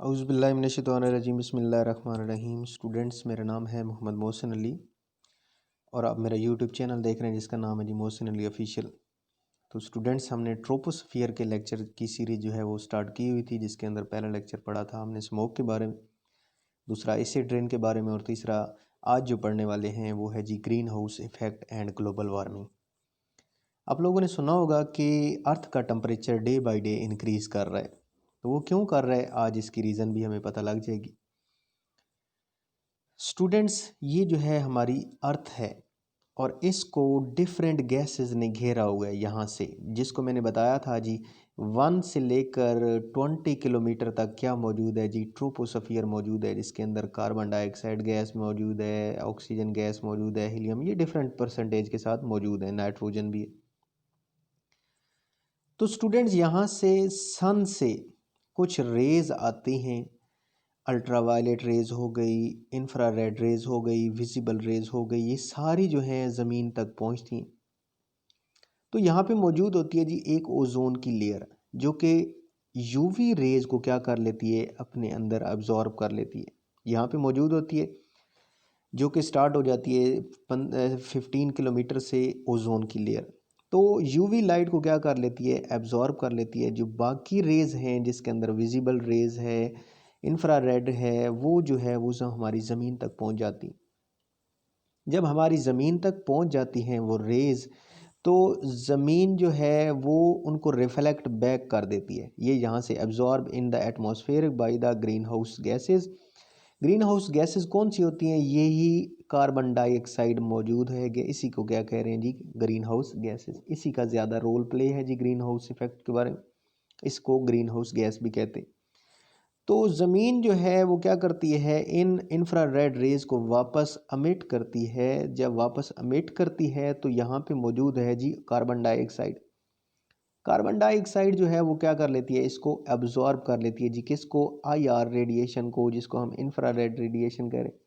औज़ुबिल्लाहिमिनश्शैतानिर्रजीम बिस्मिल्लाहिर्रहमानिर्रहीम। स्टूडेंट्स, मेरा नाम है मोहम्मद मोहसिन अली और आप मेरा यूट्यूब चैनल देख रहे हैं जिसका नाम है जी मोहसिन अली ऑफिशियल। तो स्टूडेंट्स, हमने ट्रोपोस्फियर के लेक्चर की सीरीज़ जो है वो स्टार्ट की हुई थी, जिसके अंदर पहला लेक्चर पढ़ा था हमने स्मोक के बारे में, दूसरा एसिड रेन के बारे में और तीसरा आज जो पढ़ने वाले हैं वो है जी greenhouse effect and global warming. आप लोगों ने सुना होगा कि अर्थ का temperature day by day increase कर रहा है। तो वो क्यों कर रहा है, आज इसकी रीज़न भी हमें पता लग जाएगी। स्टूडेंट्स, ये जो है हमारी अर्थ है और इसको डिफरेंट गैसेस ने घेरा हुआ है यहाँ से, जिसको मैंने बताया था जी 1 से लेकर 20 किलोमीटर तक क्या मौजूद है जी, ट्रोपोस्फियर मौजूद है, जिसके अंदर कार्बन डाइऑक्साइड गैस मौजूद है, ऑक्सीजन गैस मौजूद है, हीलियम, ये डिफरेंट परसेंटेज के साथ मौजूद है, नाइट्रोजन भी है। तो स्टूडेंट्स, यहाँ से सन से कुछ रेज आती हैं, अल्ट्रावायलेट रेज़ हो गई, इंफ्रारेड रेज़ हो गई, विजिबल रेज़ हो गई, ये सारी जो हैं ज़मीन तक पहुँचती हैं। तो यहाँ पे मौजूद होती है जी एक ओजोन की लेयर, जो कि यूवी रेज़ को क्या कर लेती है, अपने अंदर अब्जॉर्ब कर लेती है। यहाँ पे मौजूद होती है, जो कि स्टार्ट हो जाती है 15 किलोमीटर से ओजोन की लेयर। तो यूवी लाइट को क्या कर लेती है, एब्जॉर्ब कर लेती है। जो बाकी रेज़ हैं, जिसके अंदर विजिबल रेज़ है, इंफ्रारेड है, वो जो है वो सब हमारी ज़मीन तक पहुंच जाती। जब हमारी ज़मीन तक पहुंच जाती हैं वो रेज़, तो ज़मीन जो है वो उनको रिफ्लेक्ट बैक कर देती है। ये यहाँ से absorb in the atmosphere by the green house gases. Green house gases कौन सी होती हैं, यही कार्बन डाइऑक्साइड मौजूद है, इसी को क्या कह रहे हैं जी, ग्रीन हाउस गैसेज। इसी का ज़्यादा रोल प्ले है जी ग्रीन हाउस इफेक्ट के बारे में, इसको ग्रीन हाउस गैस भी कहते हैं। तो ज़मीन जो है वो क्या करती है, इन इंफ्रारेड रेज़ को वापस अमिट करती है। जब वापस अमिट करती है तो यहाँ पे मौजूद है जी कार्बन डाइऑक्साइड। कार्बन डाइऑक्साइड जो है वो क्या कर लेती है, इसको एब्जॉर्ब कर लेती है जी, किसको, आईआर रेडिएशन को, जिसको हम इंफ्रारेड रेडिएशन कह रहे हैं।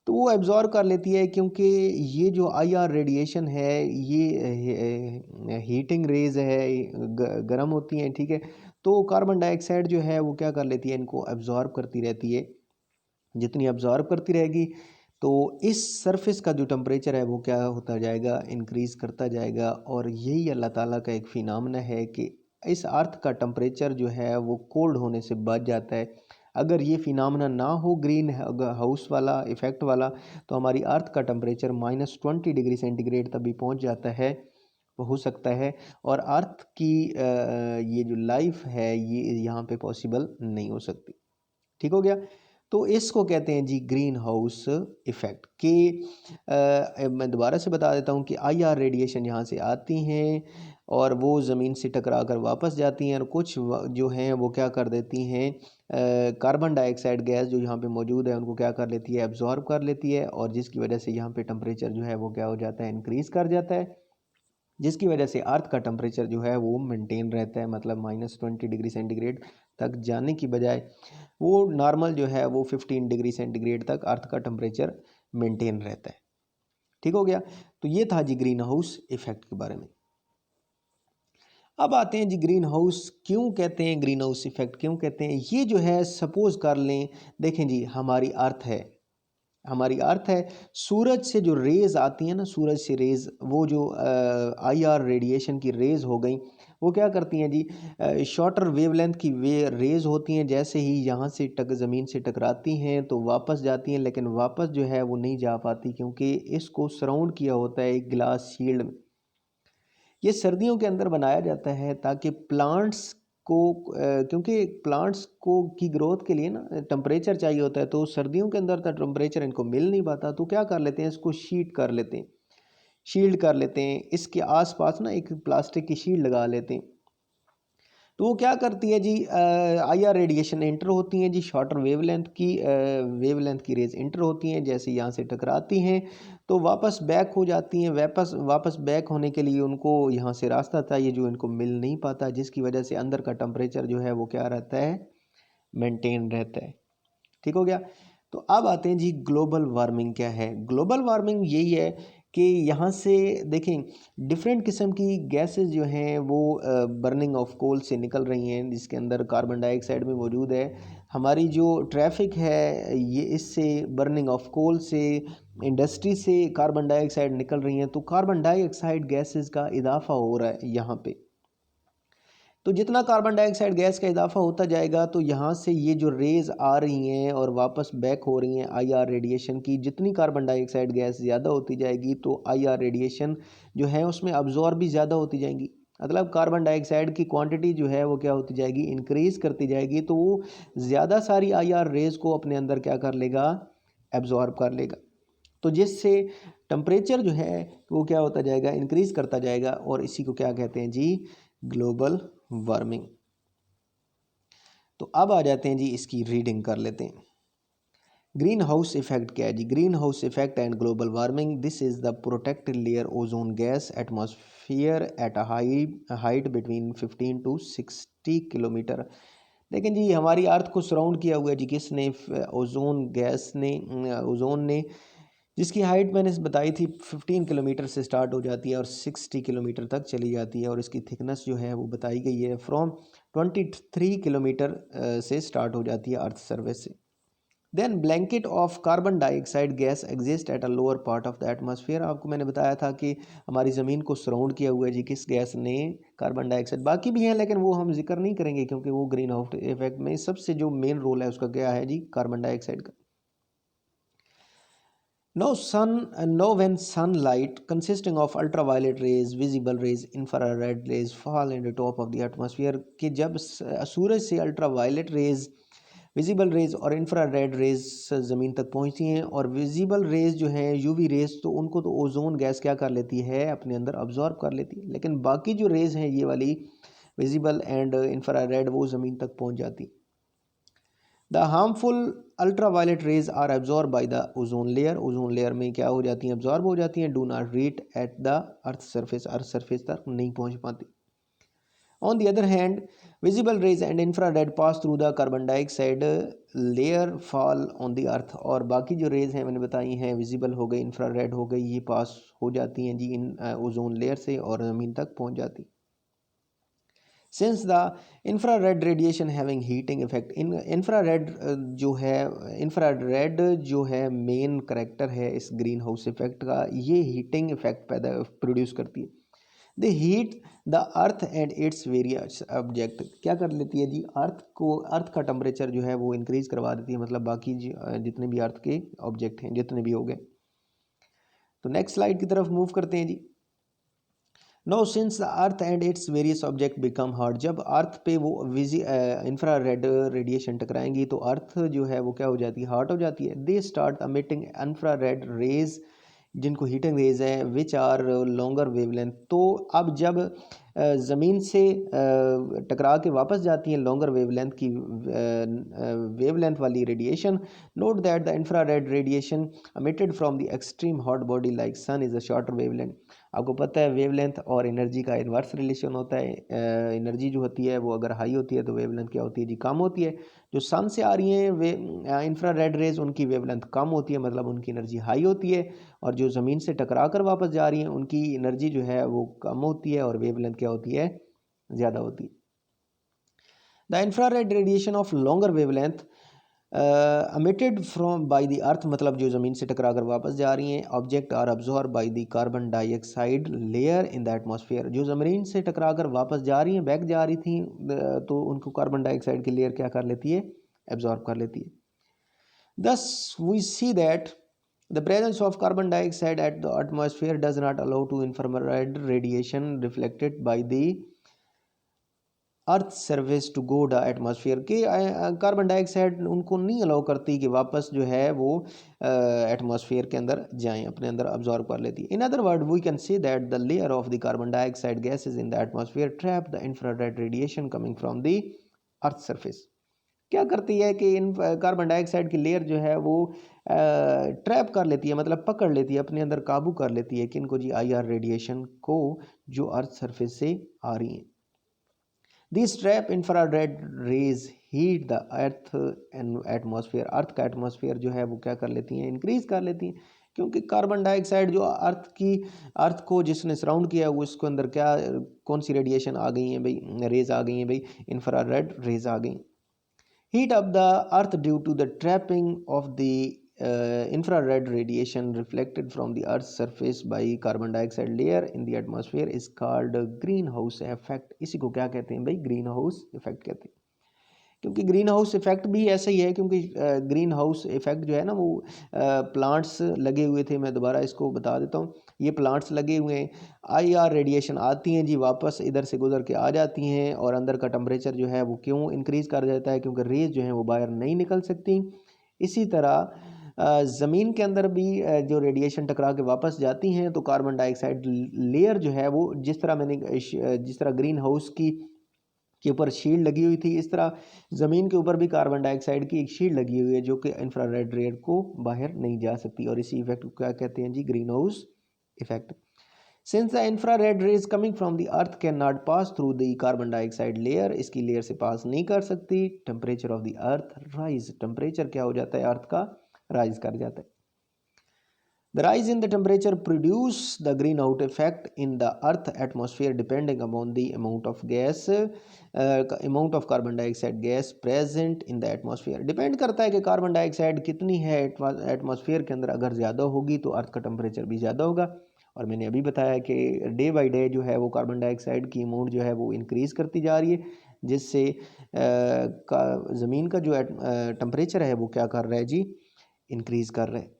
तो वो एब्जॉर्ब कर लेती है, क्योंकि ये जो आईआर रेडिएशन है ये हीटिंग रेज है, गर्म होती हैं, ठीक है। तो कार्बन डाइऑक्साइड जो है वो क्या कर लेती है, इनको एब्जॉर्ब करती रहती है। जितनी एब्जॉर्ब करती रहेगी तो इस सरफेस का जो टेम्परेचर है वो क्या होता जाएगा, इंक्रीज़ करता जाएगा। और यही अल्लाह ताला का एक फिनामिना है कि इस अर्थ का टेम्परेचर जो है वो कोल्ड होने से बच जाता है। अगर ये फिनामिना ना हो, ग्रीन हाउस वाला इफ़ेक्ट वाला, तो हमारी अर्थ का टेम्परेचर -20 डिग्री सेंटीग्रेड तक भी पहुंच जाता है, हो सकता है। और अर्थ की ये जो लाइफ है ये यहाँ पे पॉसिबल नहीं हो सकती। ठीक हो गया। तो इसको कहते हैं जी ग्रीन हाउस इफ़ेक्ट के। मैं दोबारा से बता देता हूँ कि आईआर रेडिएशन यहाँ से आती हैं और वो ज़मीन से टकरा कर वापस जाती हैं, और कुछ जो हैं वो क्या कर देती हैं, कार्बन डाइऑक्साइड गैस जो यहाँ पे मौजूद है उनको क्या कर लेती है, एब्जॉर्ब कर लेती है, और जिसकी वजह से यहाँ पे टेम्परेचर जो है वो क्या हो जाता है, इंक्रीज़ कर जाता है, जिसकी वजह से अर्थ का टेम्परेचर जो है वो मेंटेन रहता है। मतलब -20 डिग्री सेंटीग्रेड तक जाने की बजाय वो नॉर्मल जो है वो 15 डिग्री सेंटीग्रेड तक अर्थ का टेम्परेचर मेंटेन रहता है। ठीक हो गया। तो ये था जी ग्रीन हाउस इफेक्ट के बारे में। अब आते हैं जी ग्रीन हाउस क्यों कहते हैं, ग्रीन हाउस इफेक्ट क्यों कहते हैं। ये जो है सपोज कर लें, देखें जी हमारी अर्थ है, हमारी अर्थ है, सूरज से जो रेज़ आती हैं ना, सूरज से रेज़, वो जो आईआर रेडिएशन की रेज़ हो गई, वो क्या करती हैं जी, शॉर्टर वेवलेंथ की रेज़ होती हैं। जैसे ही यहाँ से ज़मीन से टकराती हैं तो वापस जाती हैं, लेकिन वापस जो है वो नहीं जा पाती, क्योंकि इसको सराउंड किया होता है एक ग्लास शील्ड में। ये सर्दियों के अंदर बनाया जाता है ताकि प्लांट्स को क्योंकि प्लांट्स को की ग्रोथ के लिए ना टेम्परेचर चाहिए होता है, तो सर्दियों के अंदर तो टेम्परेचर इनको मिल नहीं पाता, तो क्या कर लेते हैं, इसको शीट कर लेते हैं, शील्ड कर लेते हैं। इसके आसपास ना एक प्लास्टिक की शील्ड लगा लेते हैं। तो वो क्या करती है जी, आईआर रेडिएशन एंटर होती हैं जी, शॉर्टर वेवलेंथ की रेज एंटर होती हैं। जैसे यहाँ से टकराती हैं तो वापस बैक हो जाती हैं। वापस बैक होने के लिए उनको यहाँ से रास्ता चाहिए जो इनको मिल नहीं पाता, जिसकी वजह से अंदर का टेम्परेचर जो है वो क्या रहता है, मेंटेन रहता है। ठीक हो गया। तो अब आते हैं जी ग्लोबल वार्मिंग क्या है। ग्लोबल वार्मिंग यही है कि यहाँ से देखें डिफरेंट किस्म की गैसेस जो हैं वो बर्निंग ऑफ कोल से निकल रही हैं, जिसके अंदर कार्बन डाइऑक्साइड भी मौजूद है। हमारी जो ट्रैफिक है ये इससे बर्निंग ऑफ कोल से, इंडस्ट्री से कार्बन डाइऑक्साइड निकल रही हैं, तो कार्बन डाइऑक्साइड गैसेस का इजाफा हो रहा है यहाँ पे। तो जितना कार्बन डाइऑक्साइड गैस का इजाफा होता जाएगा तो यहाँ से ये जो रेज़ आ रही हैं और वापस बैक हो रही हैं आईआर रेडिएशन की, जितनी कार्बन डाइऑक्साइड गैस ज़्यादा होती जाएगी तो आईआर रेडिएशन जो है उसमें अब्जॉर्ब भी ज़्यादा होती जाएंगी। मतलब कार्बन डाइऑक्साइड की क्वांटिटी जो है वो क्या होती जाएगी, इंक्रीज़ करती जाएगी, तो वो ज़्यादा सारी आईआर रेज़ को अपने अंदर क्या कर लेगा, एब्जॉर्ब कर लेगा। तो जिससे टेम्परेचर जो है वो क्या होता जाएगा, इंक्रीज़ करता जाएगा, और इसी को क्या कहते हैं जी, ग्लोबल वार्मिंग। तो अब आ जाते हैं जी, इसकी रीडिंग कर लेते हैं। ग्रीन हाउस इफेक्ट क्या है जी? Greenhouse effect and global warming, this is the protected layer ozone gas atmosphere at a height between 15 to 60 kilometre. लेकिन जी हमारी अर्थ को सराउंड किया हुआ है जी किसने, ओजोन गैस ने, ओजोन ने, जिसकी हाइट मैंने बताई थी 15 किलोमीटर से स्टार्ट हो जाती है और 60 किलोमीटर तक चली जाती है, और इसकी थिकनेस जो है वो बताई गई है फ्रॉम 23 किलोमीटर से स्टार्ट हो जाती है अर्थ सर्फेस से। Then blanket of carbon dioxide gas exist at a lower part of the atmosphere. आपको मैंने बताया था कि हमारी ज़मीन को सराउंड किया हुआ है जी किस गैस ने, कार्बन डाइऑक्साइड। बाकी भी हैं लेकिन वो हम जिक्र नहीं करेंगे क्योंकि वो ग्रीन हाउस इफेक्ट में सबसे जो मेन रोल है उसका क्या है जी, कार्बन डाइऑक्साइड का। Now when sunlight consisting of ultraviolet rays, visible rays, infrared rays fall into top of the atmosphere, कि जब सूरज से अल्ट्रावायलेट रेज, विजिबल रेज और इंफ्रारेड रेज ज़मीन तक पहुंचती हैं, और विजिबल रेज जो हैं यूवी रेज, तो उनको तो ओजोन गैस क्या कर लेती है, अपने अंदर अब्जॉर्ब कर लेती है, लेकिन बाकी जो रेज हैं ये वाली विजिबल एंड इंफ्रारेड वो ज़मीन तक पहुंच जाती। The harmful ultraviolet rays are absorb by the ozone layer, ozone layer में क्या हो जाती हैं, एब्जॉर्ब हो जाती हैं, do not reach at the earth surface, earth surface तक नहीं पहुंच पाती। On the other hand visible rays and infrared pass through the carbon dioxide layer fall on the earth, और बाकी जो रेज हैं मैंने बताई हैं, विजिबल हो गई, इंफ्रारेड हो गई, ये पास हो जाती हैं जी इन ओजोन लेयर से और ज़मीन तक पहुंच जाती। Since the infrared radiation having heating effect, infrared जो है, इंफ्रारेड जो है मेन करेक्टर है इस ग्रीन हाउस इफेक्ट का, ये हीटिंग इफेक्ट पैदा प्रोड्यूस करती है। They heat the earth and its various object, क्या कर लेती है जी, अर्थ को, अर्थ का टेम्परेचर जो है वो इंक्रीज करवा देती है, मतलब बाकी जितने भी अर्थ के ऑब्जेक्ट हैं जितने भी हो गए। तो नेक्स्ट स्लाइड की तरफ मूव करते हैं जी। No since the earth and its various object become hot, जब अर्थ पे वो इंफ्रारेड रेडिएशन टकराएंगी तो अर्थ जो है वो क्या हो जाती है, हॉट हो जाती है। They start emitting infrared rays, जिनको हीटिंग रेज है, विच आर लॉन्गर वेवलेंथ। तो अब जब ज़मीन से टकरा के वापस जाती हैं लॉन्गर वेवलेंथ की, वेवलेंथ वाली radiation, note that the infrared radiation emitted from the extreme hot body like sun is a shorter wavelength. आपको पता है वेवलेंथ और एनर्जी का इन्वर्स रिलेशन होता है। एनर्जी जो होती है वो अगर हाई होती है तो वेवलेंथ क्या होती है जी, कम होती है। जो सन से आ रही हैं वे इंफ्रारेड रेज, उनकी वेवलेंथ कम होती है, मतलब उनकी एनर्जी हाई होती है, और जो ज़मीन से टकरा कर वापस जा रही हैं उनकी एनर्जी जो है वो कम होती है और वेवलेंथ क्या होती है, ज़्यादा होती है। The infrared radiation of longer wavelength emitted from by the earth, मतलब जो ज़मीन से टकरा कर वापस जा रही हैं object are absorb by the carbon dioxide layer in the atmosphere, जो ज़मीन से टकरा कर वापस जा रही हैं, बैक जा रही थी, तो उनको कार्बन डाइऑक्साइड की लेयर क्या कर लेती है, एब्जॉर्ब कर लेती है। Thus we see that the presence of carbon dioxide at the atmosphere does not allow to infrared radiation reflected by the earth surface to go the atmosphere, के carbon dioxide उनको नहीं अलाउ करती कि वापस जो है वो एटमॉस्फेयर के अंदर जाएं, अपने अंदर अब्जॉर्ब कर लेती है। In other word we can say that the layer of the carbon dioxide gases in the atmosphere trap the infrared radiation coming from the earth surface. क्या करती है कि इन कार्बन डाइऑक्साइड की लेयर जो है वो ट्रैप कर लेती है, मतलब पकड़ लेती है, अपने अंदर काबू कर लेती है कि इनको जी आईआर रेडिएशन को, जो अर्थ सरफेस से आ रही हैं। These trap infrared rays heat the earth and atmosphere, अर्थ का एटमॉस्फेयर जो है वो क्या कर लेती हैं, इंक्रीज कर लेती हैं, क्योंकि कार्बन डाइऑक्साइड जो अर्थ को जिसने सराउंड किया है वो उसके अंदर क्या कौन सी रेडिएशन आ गई है भाई, रेज आ गई हैं भाई, इंफ्रारेड रेज आ गई। Heat of the earth due to the trapping of the infrared radiation reflected from the earth's surface by carbon dioxide layer in the atmosphere is called greenhouse effect। इसी को क्या कहते हैं भाई, ग्रीन हाउस इफेक्ट कहते हैं। क्योंकि green house effect भी ऐसा ही है, क्योंकि ग्रीन हाउस इफेक्ट जो है ना वो प्लांट्स लगे हुए थे, मैं दोबारा इसको बता देता हूँ, ये प्लांट्स लगे हुए हैं, आईआर रेडिएशन आती हैं जी, वापस इधर से गुजर के आ जाती हैं और अंदर का टेम्परेचर जो है वो क्यों इंक्रीज़ कर जाता है, क्योंकि रेज जो है वो बाहर नहीं निकल सकती। इसी तरह ज़मीन के अंदर भी जो रेडिएशन टकरा के वापस जाती हैं तो कार्बन डाइऑक्साइड लेयर जो है वो जिस तरह ग्रीन हाउस के ऊपर शील्ड लगी हुई थी, इस तरह ज़मीन के ऊपर भी कार्बन डाइऑक्साइड की एक शील्ड लगी हुई है जो कि इंफ्रारेड रेड को बाहर नहीं जा सकती, और इसी इफेक्ट को क्या कहते हैं जी, greenhouse effect. Since the infrared rays coming from the earth can not pass through the carbon dioxide layer, इसकी लेयर से पास नहीं कर सकती, temperature of the earth rise, temperature क्या हो जाता है अर्थ का, राइज कर जाता है। The rise in the temperature produce the greenhouse effect in the earth atmosphere depending upon the amount of carbon dioxide gas present in the atmosphere। Depend करता है कि कार्बन डाइऑक्साइड कितनी है एटमॉस्फेयर के अंदर, अगर ज़्यादा होगी तो अर्थ का टेम्परेचर भी ज़्यादा होगा। और मैंने अभी बताया कि डे बाई डे जो है वो कार्बन डाइऑक्साइड की अमाउंट जो है वो इंक्रीज़ करती जा रही है, जिससे ज़मीन का जो टेम्परेचर है वो क्या कर रहा है जी, इंक्रीज़ कर रहा है।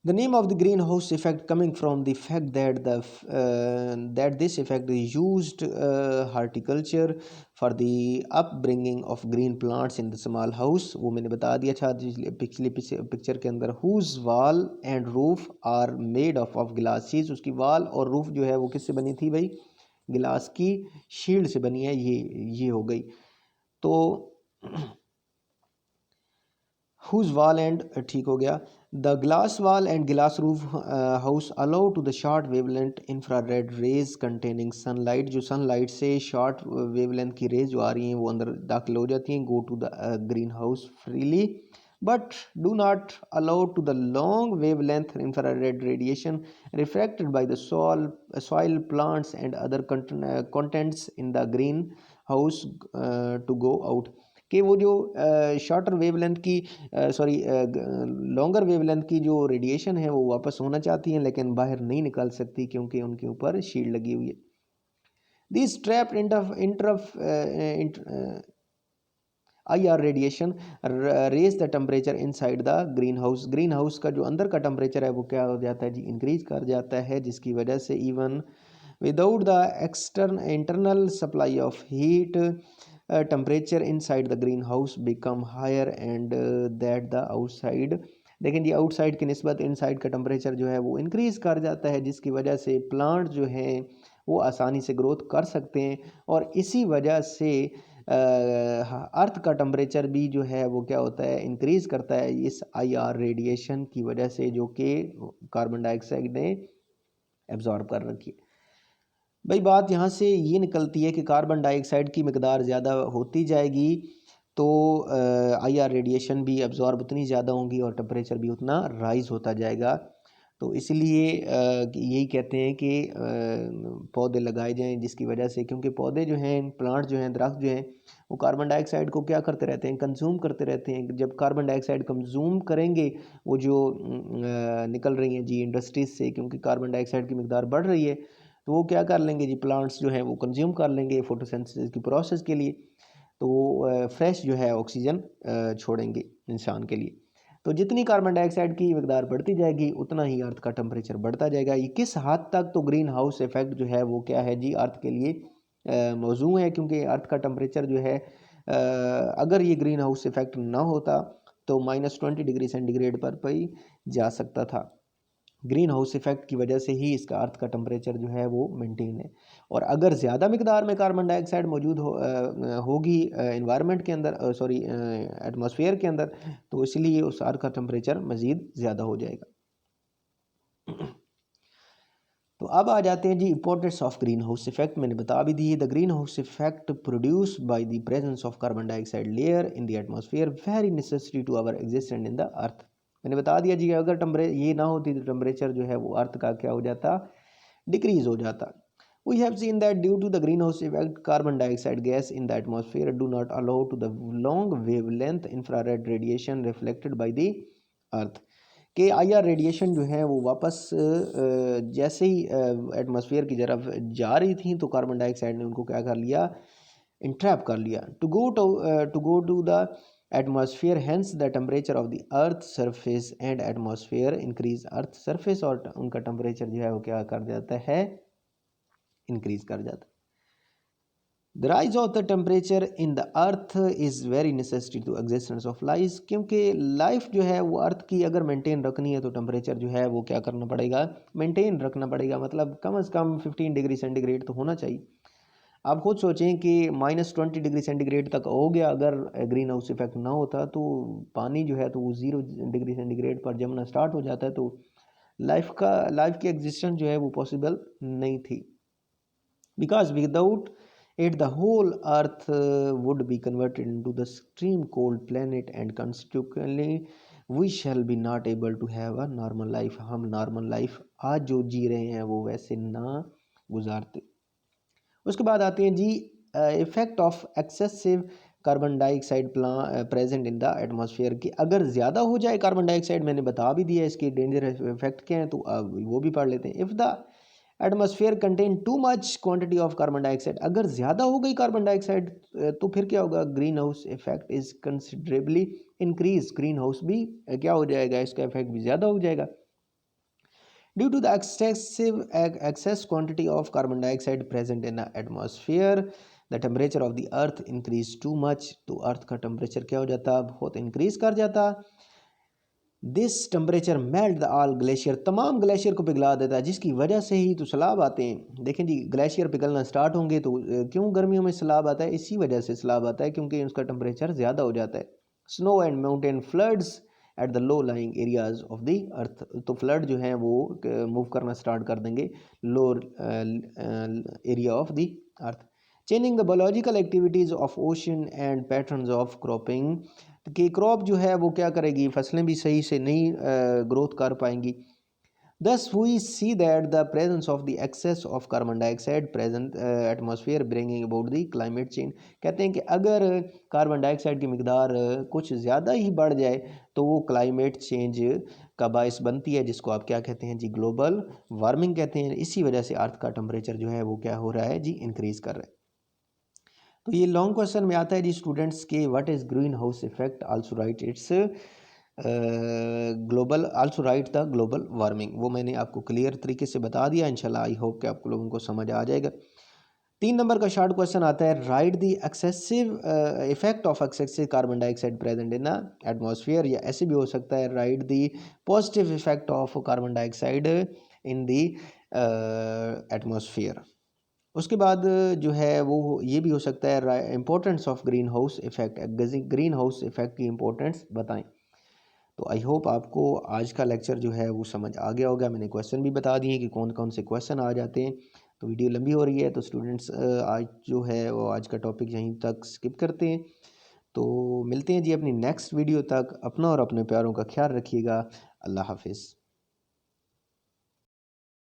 The name of the greenhouse effect coming from the fact that this effect is used horticulture for the upbringing of green plants in the small house। वो मैंने बता दिया था पिछली पिक्चर के अंदर। whose wall and roof are made of glasses, उसकी वाल और रूफ जो है वो किससे बनी थी भाई, गिलास की शील्ड से बनी है, ये हो गई। तो whose wall and ठीक हो गया। The glass wall and glass roof house allow to the short wavelength infrared rays containing sunlight, जो sunlight से short wavelength की rays जो आ रही हैं वो अंदर दाखिल हो जाती हैं, go to the greenhouse freely, but do not allow to the long wavelength infrared radiation refracted by the soil plants and other contents in the greenhouse to go out। कि वो जो शॉर्टर वेवलेंथ की longer wavelength की जो radiation है वो वापस होना चाहती हैं लेकिन बाहर नहीं निकल सकती क्योंकि उनके ऊपर शील्ड लगी हुई है। This trap IR radiation rays the temperature inside the greenhouse. Greenhouse का जो अंदर का टेम्परेचर है वो क्या हो जाता है जी, इंक्रीज कर जाता है, जिसकी वजह से even without the internal supply of heat temperature inside the greenhouse become higher and that the outside. लेकिन ये आउटसाइड की निस्बत इनसाइड का टेम्परेचर जो है वो इंक्रीज़ कर जाता है, जिसकी वजह से प्लांट जो हैं वो आसानी से ग्रोथ कर सकते हैं, और इसी वजह से अर्थ का टेम्परेचर भी जो है वो क्या होता है, इंक्रीज़ करता है इस IR रेडिएशन की वजह से, जो कि कार्बन डाइऑक्साइड ने एब्जॉर्ब कर रखी है। भाई बात यहाँ से ये निकलती है कि कार्बन डाइऑक्साइड की मकदार ज़्यादा होती जाएगी तो IR रेडिएशन भी एब्जॉर्ब उतनी ज़्यादा होंगी और टेम्परेचर भी उतना राइज़ होता जाएगा। तो इसलिए यही कहते हैं कि पौधे लगाए जाएं, जिसकी वजह से, क्योंकि पौधे जो हैं, प्लांट जो हैं, दरख्त जो हैं, वो कार्बन डाइऑक्साइड को क्या करते रहते हैं, कंज्यूम करते रहते हैं। जब कार्बन डाइऑक्साइड कंज्यूम करेंगे वो जो निकल रही हैं जी इंडस्ट्रीज से, क्योंकि कार्बन डाइऑक्साइड की मकदार बढ़ रही है, तो वो क्या कर लेंगे जी, प्लांट्स जो हैं वो कंज्यूम कर लेंगे फोटोसिंथेसिस की प्रोसेस के लिए, तो वो फ्रेश जो है ऑक्सीजन छोड़ेंगे इंसान के लिए। तो जितनी कार्बन डाइऑक्साइड की मकदार बढ़ती जाएगी उतना ही अर्थ का टेम्परेचर बढ़ता जाएगा। ये किस हद तक, तो ग्रीन हाउस इफेक्ट जो है वो क्या है जी, अर्थ के लिए मौजू है, क्योंकि अर्थ का टेम्परेचर जो है अगर ये ग्रीन हाउस इफेक्ट ना होता तो -20 डिग्री सेंटीग्रेड पर भी जा सकता था। ग्रीन हाउस इफेक्ट की वजह से ही इसका अर्थ का टेम्परेचर जो है वो मेंटेन है, और अगर ज़्यादा मकदार में कार्बन डाइऑक्साइड मौजूद होगी इन्वायरमेंट के अंदर, एटमॉस्फेयर के अंदर, तो इसलिए उस अर्थ का टेम्परेचर मज़ीद ज़्यादा हो जाएगा। तो अब आ जाते हैं जी importance of greenhouse effect. मैंने बता भी दी, the greenhouse effect produce by the presence of carbon dioxide layer in the atmosphere very necessary to our existence in the earth. मैंने बता दिया जी, अगर ये ना होती तो टेम्परेचर जो है वो अर्थ का क्या हो जाता, डिक्रीज हो जाता। We have seen that due to the greenhouse effect, carbon dioxide gas in the atmosphere do not allow to the long wavelength infrared radiation reflected by the earth। कि IR रेडिएशन जो है वो वापस जैसे ही atmosphere की तरफ जा रही थी तो कार्बन डाइऑक्साइड ने उनको क्या कर लिया, इंट्रैप कर लिया। To go to the atmosphere, hence the temperature of the earth surface and atmosphere increase. Earth surface और उनका टेम्परेचर जो है वो क्या कर जाता है, इंक्रीज कर जाता है। The rise of the temperature in the earth is very necessary to existence of life। क्योंकि लाइफ जो है वो अर्थ की अगर मेंटेन रखनी है तो टेम्परेचर जो है वो क्या करना पड़ेगा, मेंटेन रखना पड़ेगा। मतलब कम से कम 15 डिग्री सेंटीग्रेड तो होना चाहिए। आप खुद सोचें कि -20 डिग्री सेंटीग्रेड तक हो गया, अगर ग्रीन हाउस इफेक्ट ना होता तो पानी जो है तो वो 0 डिग्री सेंटीग्रेड पर जमना स्टार्ट हो जाता है, तो लाइफ की एग्जिस्टेंस जो है वो पॉसिबल नहीं थी। Because without it the whole earth would be converted into the extreme cold planet and consequently we shall be not able to have a normal life। हम नॉर्मल लाइफ आज जो जी रहे हैं वो वैसे ना गुजारते। उसके बाद आते हैं जी effect of excessive carbon dioxide present in the atmosphere. की अगर ज़्यादा हो जाए कार्बन डाइऑक्साइड, मैंने बता भी दिया इसके डेंजर इफेक्ट क्या हैं, तो अब वो भी पढ़ लेते हैं। If the atmosphere contain too much quantity of carbon dioxide, अगर ज़्यादा हो गई कार्बन डाइऑक्साइड तो फिर क्या होगा, green house effect is considerably increase. Green house भी क्या हो जाएगा, इसका इफेक्ट भी ज़्यादा हो जाएगा। Due to the excess quantity of carbon dioxide present in the atmosphere, the temperature of the earth increase too much। तो अर्थ का टेम्परेचर क्या हो जाता, बहुत इंक्रीज कर जाता। This temperature melt the all glacier, तमाम ग्लेशियर को पिघला देता है, जिसकी वजह से ही तो सैलाब आते हैं। देखें जी, ग्लेशियर पिघलना स्टार्ट होंगे तो क्यों गर्मियों में सैलाब आता है, इसी वजह से सैलाब आता है क्योंकि उसका टेम्परेचर ज़्यादा हो जाता है। Snow and mountain floods at the low lying areas of the अर्थ, तो फ्लड जो है वो मूव करना स्टार्ट कर देंगे lower area of the earth. Changing the biological activities of ocean and patterns of cropping, कि क्रॉप जो है वो क्या करेगी, फसलें भी सही से नहीं ग्रोथ कर पाएंगी। Thus we see that the presence of the excess of carbon dioxide present atmosphere bringing about the climate change। कहते हैं कि अगर कार्बन डाइऑक्साइड की मिकदार कुछ ज़्यादा ही बढ़ जाए तो वो क्लाइमेट चेंज का बायस बनती है, जिसको आप क्या कहते हैं जी, ग्लोबल वार्मिंग कहते हैं। इसी वजह से अर्थ का टेम्परेचर जो है वो क्या हो रहा है जी, इंक्रीज कर रहा है। तो ये लॉन्ग क्वेश्चन में आता है जी स्टूडेंट्स के, what is green house effect, also right it's global, also right the global warming. वो मैंने आपको क्लियर तरीके से बता दिया। इंशाल्लाह आई होप कि आप लोगों को समझ आ जाएगा। 3 नंबर का शॉर्ट क्वेश्चन आता है, right the excessive effect of excessive carbon dioxide present in the atmosphere, या ऐसे भी हो सकता है right the positive effect of carbon dioxide in the atmosphere. उसके बाद जो है वो ये भी हो सकता है importance of greenhouse effect, green house effect की इम्पोर्टेंस बताएं। तो आई होप आपको आज का लेक्चर जो है वो समझ आ गया होगा। मैंने क्वेश्चन भी बता दिए कि कौन कौन से क्वेश्चन आ जाते हैं। तो वीडियो लंबी हो रही है तो स्टूडेंट्स आज जो है वो आज का टॉपिक यहीं तक स्किप करते हैं। तो मिलते हैं जी अपनी नेक्स्ट वीडियो तक। अपना और अपने प्यारों का ख्याल रखिएगा। अल्लाह हाफिज़।